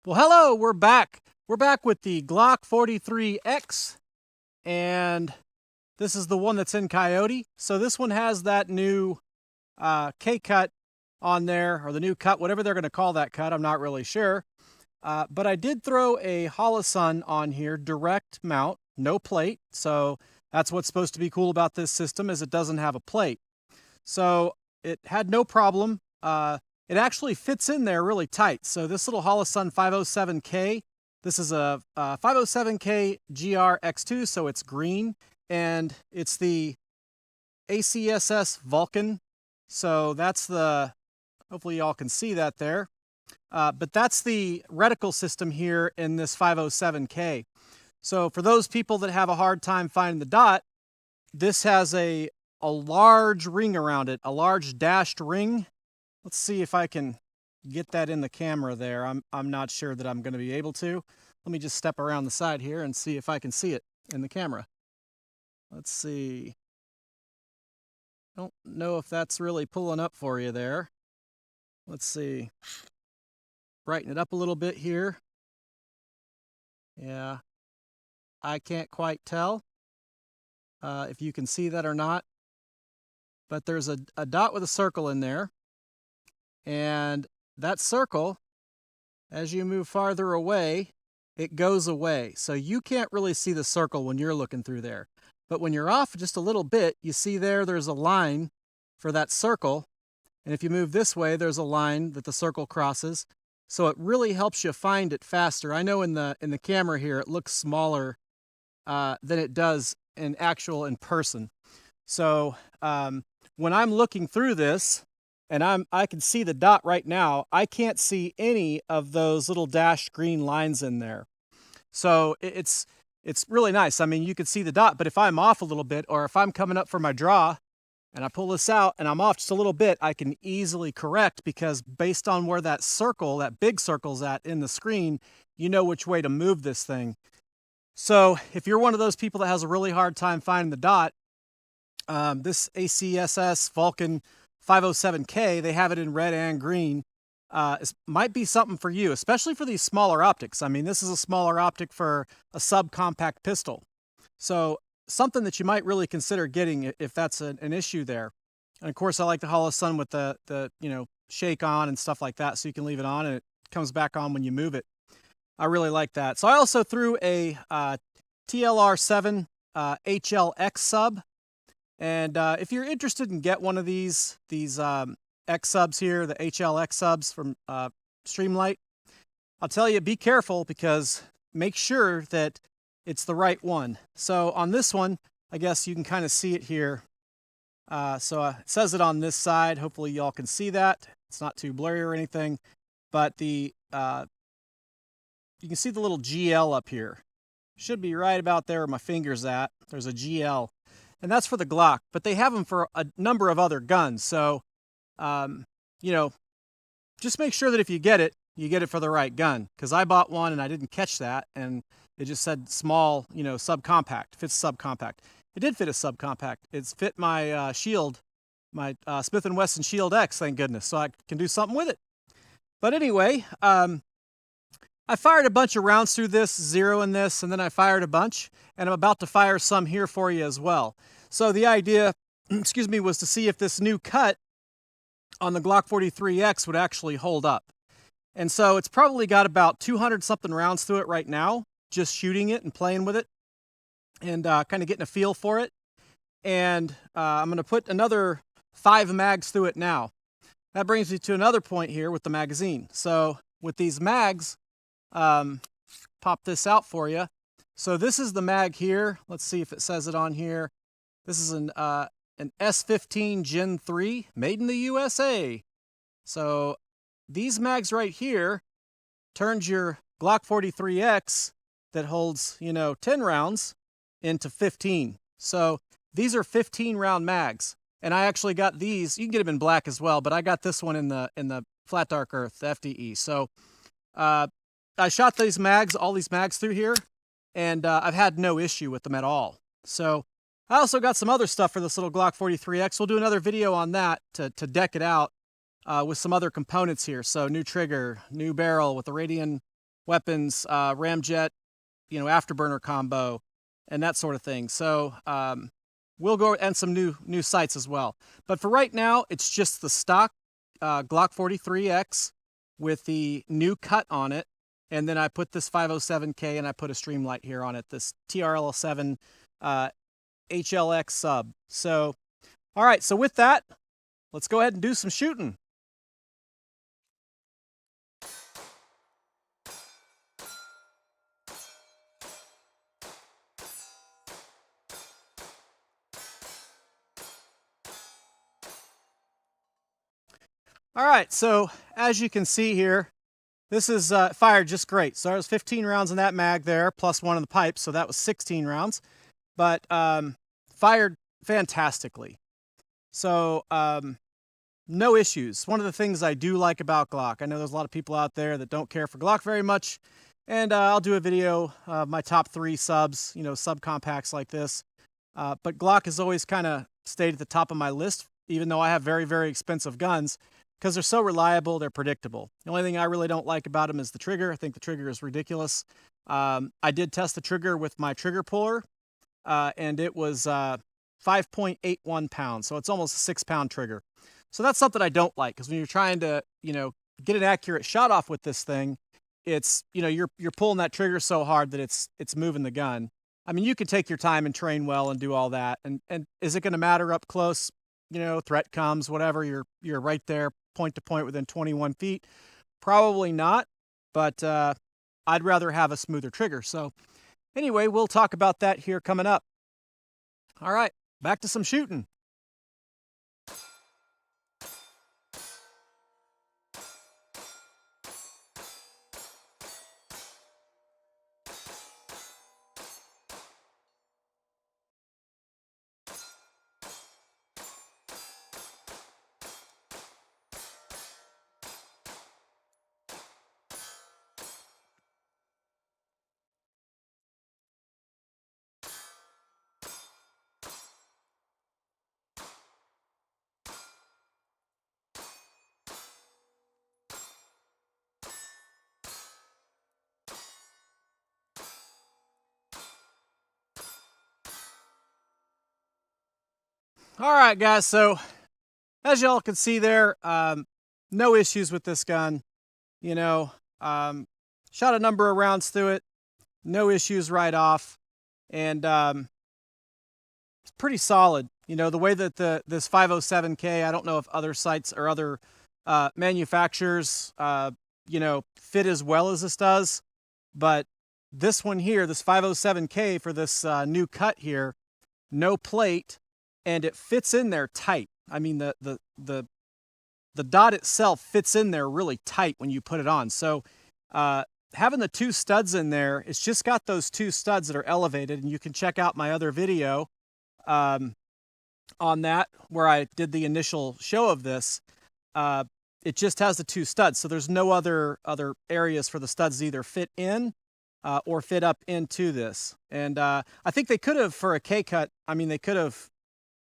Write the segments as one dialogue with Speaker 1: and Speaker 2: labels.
Speaker 1: Well, hello, we're back. We're back with the Glock 43X, and this is the one that's in Coyote. So this one has that new K-cut on there, or the new cut, whatever they're going to call that cut, I'm not really sure. But I did throw a Holosun on here, direct mount, no plate. So that's what's supposed to be cool about this system, is it doesn't have a plate. So it had no problem. It actually fits in there really tight. So this little Holosun 507K, this is a 507K GR-X2, so it's green, and it's the ACSS Vulcan. So that's the, hopefully y'all can see that there. But that's the reticle system here in this 507K. So for those people that have a hard time finding the dot, this has a large ring around it, a large dashed ring. Let's see if I can get that in the camera there. I'm not sure that I'm going to be able to. Let me just step around the side here and see if I can see it in the camera. Let's see. Don't know if that's really pulling up for you there. Let's see. Brighten it up a little bit here. Yeah. I can't quite tell if you can see that or not. But there's a dot with a circle in there. And that circle, as you move farther away, it goes away. So you can't really see the circle when you're looking through there. But when you're off just a little bit, you see there's a line for that circle. And if you move this way, there's a line that the circle crosses. So it really helps you find it faster. I know in the camera here, it looks smaller than it does in person. So when I'm looking through this, and I can see the dot right now, I can't see any of those little dashed green lines in there. So it's really nice. I mean, you can see the dot, but if I'm off a little bit, or if I'm coming up for my draw, and I pull this out, and I'm off just a little bit, I can easily correct, because based on where that circle, that big circle's at in the screen, you know which way to move this thing. So if you're one of those people that has a really hard time finding the dot, this ACSS Vulcan 507K, they have it in red and green. It might be something for you, especially for these smaller optics. I mean, this is a smaller optic for a subcompact pistol. So something that you might really consider getting if that's an issue there. And of course, I like the Holosun with the shake on and stuff like that, so you can leave it on and it comes back on when you move it. I really like that. So I also threw a TLR7 HLX sub. And if you're interested in get one of these X subs here, the HLX subs from Slimline, I'll tell you, be careful, because make sure that it's the right one. So on this one, I guess you can kind of see it here. So it says it on this side. Hopefully y'all can see that. It's not too blurry or anything. But you can see the little GL up here. Should be right about there where my finger's at. There's a GL. And that's for the Glock, but they have them for a number of other guns. So, just make sure that if you get it for the right gun. Because I bought one and I didn't catch that, and it just said small, subcompact, fits subcompact. It did fit a subcompact. It's fit my Shield, my Smith & Wesson Shield X, thank goodness, so I can do something with it. But anyway, I fired a bunch of rounds through this, 0 in this, and then I fired a bunch, and I'm about to fire some here for you as well. So the idea, was to see if this new cut on the Glock 43X would actually hold up. And so it's probably got about 200-something rounds through it right now, just shooting it and playing with it, and kind of getting a feel for it. And I'm going to put another 5 mags through it now. That brings me to another point here with the magazine. So with these mags, pop this out for you. So this is the mag here. Let's see if it says it on here. This is an S15 Gen 3 made in the USA. So these mags right here turns your Glock 43X that holds, 10 rounds into 15. So these are 15 round mags. And I actually got these. You can get them in black as well, but I got this one in the Flat Dark Earth, the FDE. So I shot these mags, all these mags through here, and I've had no issue with them at all. So I also got some other stuff for this little Glock 43X. We'll do another video on that to deck it out with some other components here. So new trigger, new barrel with the Radian weapons, ramjet, afterburner combo, and that sort of thing. So we'll go and some new sights as well. But for right now, it's just the stock Glock 43X with the new cut on it. And then I put this 507K and I put a Streamlight here on it, this TRL7 HLX sub. So, all right, so with that, let's go ahead and do some shooting. All right, so as you can see here, this is fired just great. So there was 15 rounds in that mag there, plus one in the pipe, so that was 16 rounds. But fired fantastically. So no issues. One of the things I do like about Glock, I know there's a lot of people out there that don't care for Glock very much, and I'll do a video of my top 3 subs, subcompacts like this. But Glock has always kind of stayed at the top of my list, even though I have very, very expensive guns, because they're so reliable, they're predictable. The only thing I really don't like about them is the trigger. I think the trigger is ridiculous. I did test the trigger with my trigger puller, and it was 5.81 pounds, so it's almost a 6-pound trigger. So that's something I don't like, because when you're trying to, get an accurate shot off with this thing, it's, you're pulling that trigger so hard that it's moving the gun. I mean, you can take your time and train well and do all that, and is it going to matter up close? Threat comes, whatever, you're right there, point to point within 21 feet. Probably not, but I'd rather have a smoother trigger. So anyway, we'll talk about that here coming up. All right, back to some shooting. All right, guys, so as y'all can see there, no issues with this gun. Shot a number of rounds through it, no issues right off, and it's pretty solid. The way that this 507K, I don't know if other sites or other manufacturers, fit as well as this does, but this one here, this 507K for this new cut here, no plate, and it fits in there tight. I mean, the dot itself fits in there really tight when you put it on. So having the 2 studs in there, it's just got those 2 studs that are elevated, and you can check out my other video on that where I did the initial show of this. It just has the 2 studs, so there's no other areas for the studs to either fit in or fit up into this. And I think they could have, for a K-cut, they could have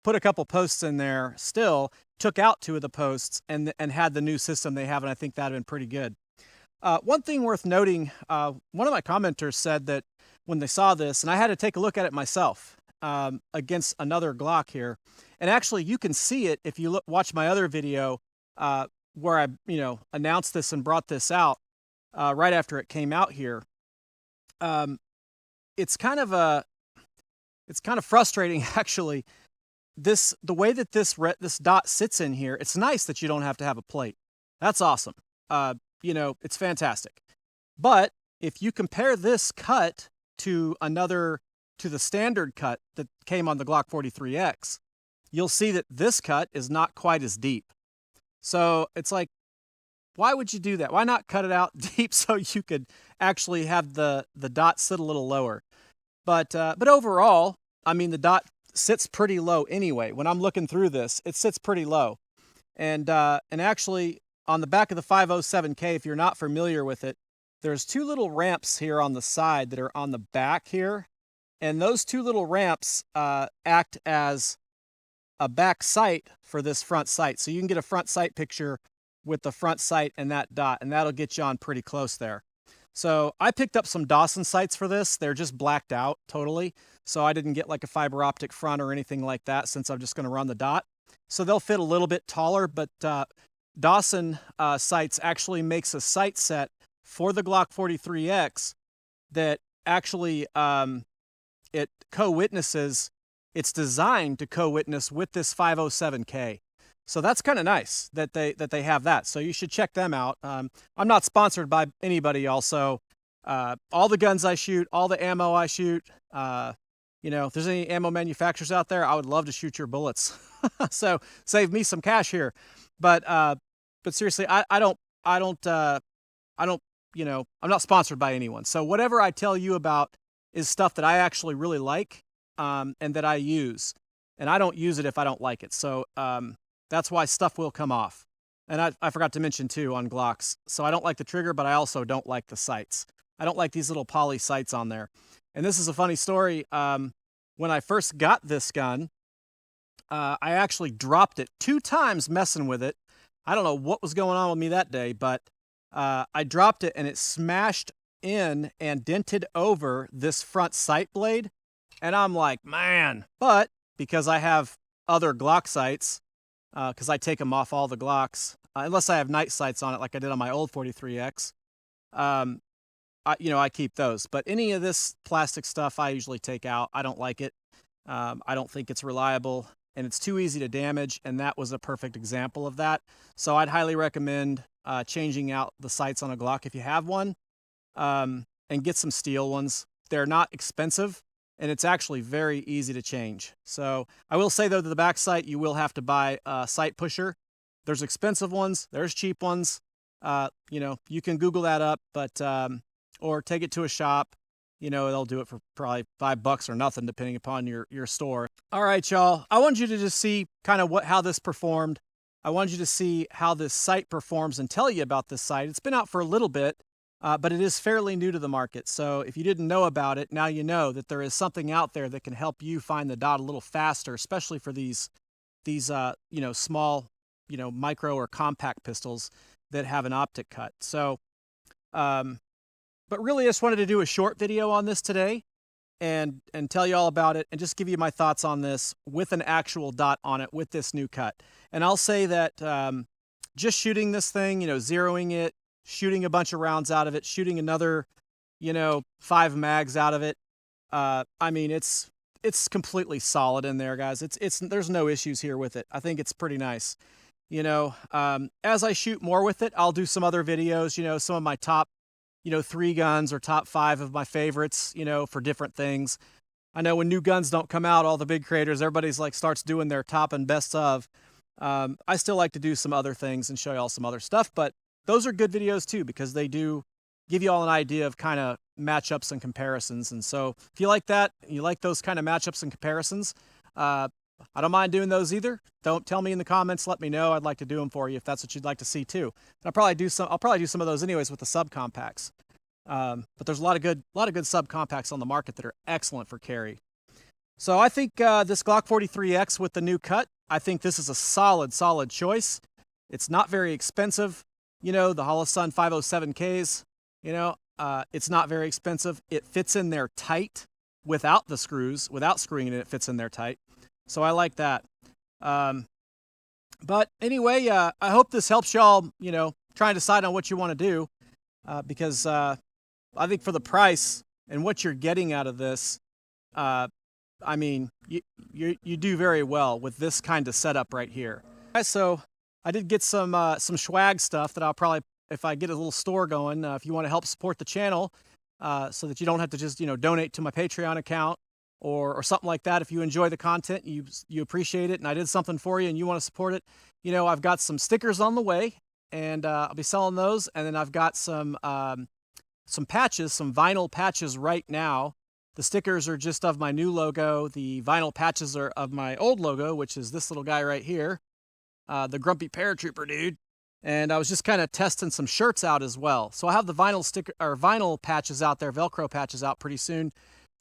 Speaker 1: put a couple posts in there still, took out 2 of the posts, and had the new system they have, and I think that would have been pretty good. One thing worth noting, one of my commenters said that when they saw this, and I had to take a look at it myself against another Glock here, and actually you can see it if you watch my other video where I announced this and brought this out right after it came out here. It's kind of frustrating actually. The way that this dot sits in here, it's nice that you don't have to have a plate. That's awesome. It's fantastic. But if you compare this cut to the standard cut that came on the Glock 43X, you'll see that this cut is not quite as deep. So it's like, why would you do that? Why not cut it out deep so you could actually have the dot sit a little lower? But overall, the dot sits pretty low anyway. When I'm looking through this, it sits pretty low. And actually, on the back of the 507K, if you're not familiar with it, there's 2 little ramps here on the side that are on the back here. And those 2 little ramps act as a back sight for this front sight. So you can get a front sight picture with the front sight and that dot, and that'll get you on pretty close there. So I picked up some Dawson sights for this. They're just blacked out totally. So I didn't get like a fiber optic front or anything like that since I'm just going to run the dot. So they'll fit a little bit taller, but Dawson sights actually makes a sight set for the Glock 43X that actually it co-witnesses. It's designed to co-witness with this 507K. So that's kind of nice that they have that. So you should check them out. I'm not sponsored by anybody. Also, all the guns I shoot, all the ammo I shoot. You know, if there's any ammo manufacturers out there, I would love to shoot your bullets. So save me some cash here. But seriously, I don't. You know, I'm not sponsored by anyone. So whatever I tell you about is stuff that I actually really like and that I use. And I don't use it if I don't like it. So that's why stuff will come off. And I forgot to mention too on Glocks. So I don't like the trigger, but I also don't like the sights. I don't like these little poly sights on there. And this is a funny story. When I first got this gun, I actually dropped it 2 times messing with it. I don't know what was going on with me that day, but I dropped it and it smashed in and dented over this front sight blade. And I'm like, man, but because I have other Glock sights, because I take them off all the Glocks, unless I have night sights on it like I did on my old 43X, I keep those. But any of this plastic stuff I usually take out. I don't like it. I don't think it's reliable, and it's too easy to damage, and that was a perfect example of that. So I'd highly recommend changing out the sights on a Glock if you have one, and get some steel ones. They're not expensive, and it's actually very easy to change. So I will say, though, that the back sight, you will have to buy a sight pusher. There's expensive ones. There's cheap ones. You can Google that up, but or take it to a shop. They'll do it for probably $5 or nothing, depending upon your store. All right, y'all. I wanted you to just see kind of how this performed. I wanted you to see how this sight performs and tell you about this sight. It's been out for a little bit, but it is fairly new to the market. So if you didn't know about it, now you know that there is something out there that can help you find the dot a little faster, especially for these small, micro or compact pistols that have an optic cut. So, but really, I just wanted to do a short video on this today and tell you all about it and just give you my thoughts on this with an actual dot on it with this new cut. And I'll say that just shooting this thing, zeroing it, shooting a bunch of rounds out of it, shooting another, 5 mags out of it. I mean, it's completely solid in there, guys. There's no issues here with it. I think it's pretty nice. As I shoot more with it, I'll do some other videos, some of my top 3 guns or top 5 of my favorites, for different things. I know when new guns don't come out, all the big creators, everybody's like starts doing their top and best of. I still like to do some other things and show you all some other stuff, but those are good videos too, because they do give you all an idea of kind of matchups and comparisons. And so if you like that, you like those kind of matchups and comparisons, I don't mind doing those either. Don't tell me in the comments. Let me know. I'd like to do them for you if that's what you'd like to see too. And I'll probably do some of those anyways with the subcompacts. But there's a lot of good subcompacts on the market that are excellent for carry. So I think this Glock 43X with the new cut, I think this is a solid choice. It's not very expensive. The Holosun 507Ks, it's not very expensive. It fits in there tight without the screws, without screwing it, it fits in there tight. So I like that. But anyway, I hope this helps y'all, try and decide on what you want to do. Because I think for the price and what you're getting out of this, I mean, you do very well with this kind of setup right here. So I did get some swag stuff that I'll probably, if I get a little store going, if you want to help support the channel, so that you don't have to just, donate to my Patreon account or something like that. If you enjoy the content, you appreciate it, and I did something for you and you want to support it, I've got some stickers on the way, and I'll be selling those. And then I've got some patches, some vinyl patches right now. The stickers are just of my new logo. The vinyl patches are of my old logo, which is this little guy right here, the grumpy paratrooper dude. And I was just kind of testing some shirts out as well. So I have the vinyl patches out there, Velcro patches out pretty soon.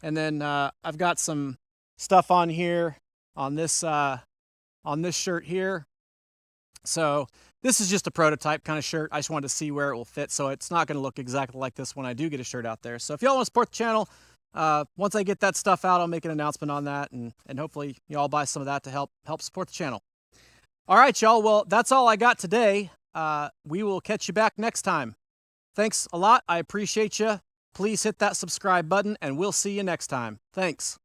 Speaker 1: And then I've got some stuff on here on this shirt here. So this is just a prototype kind of shirt. I just wanted to see where it will fit, so it's not going to look exactly like this when I do get a shirt out there. So if y'all want to support the channel, once I get that stuff out, I'll make an announcement on that, and hopefully y'all buy some of that to help support the channel. All right, y'all. Well, that's all I got today. We will catch you back next time. Thanks a lot. I appreciate you. Please hit that subscribe button, and we'll see you next time. Thanks.